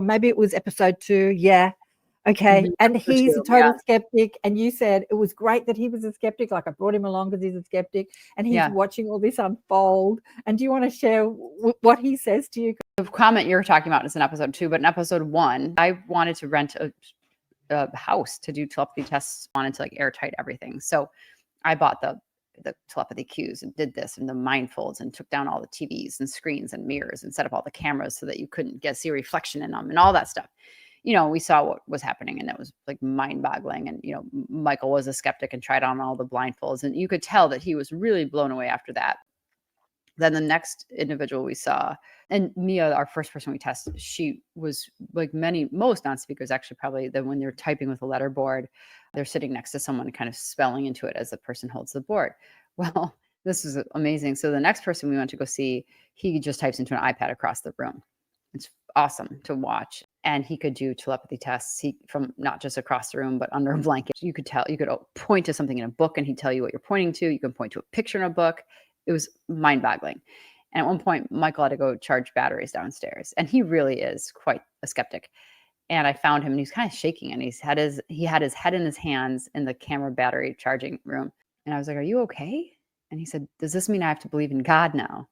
maybe it was episode 2. Yeah. Okay. And he's a total skeptic. And you said it was great that he was a skeptic. Like I brought him along because he's a skeptic and he's watching all this unfold. And do you want to share what he says to you? The comment you're talking about is in episode 2, but in episode 1, I wanted to rent a house to do telepathy tests, wanted to like airtight everything. So I bought the telepathy cues and did this and the mind folds and took down all the TVs and screens and mirrors and set up all the cameras so that you couldn't see a reflection in them and all that stuff. You know, we saw what was happening and it was like mind-boggling. And, you know, Michael was a skeptic and tried on all the blindfolds and you could tell that he was really blown away after that. Then the next individual we saw, and Mia, our first person we tested, she was like most non-speakers actually probably, that when they're typing with a letter board, they're sitting next to someone kind of spelling into it as the person holds the board. Well, this is amazing. So the next person we went to go see, he just types into an iPad across the room. It's awesome to watch. And he could do telepathy tests from not just across the room, but under a blanket. You could point to something in a book and he'd tell you what you're pointing to. You can point to a picture in a book. It was mind-boggling. And at one point, Michael had to go charge batteries downstairs. And he really is quite a skeptic. And I found him and he was kind of shaking and he had his head in his hands in the camera battery charging room. And I was like, "Are you okay?" And he said, "Does this mean I have to believe in God now?"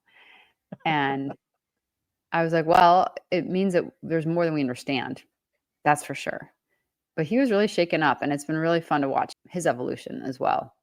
And I was like, "Well, it means that there's more than we understand. That's for sure." But he was really shaken up and it's been really fun to watch his evolution as well.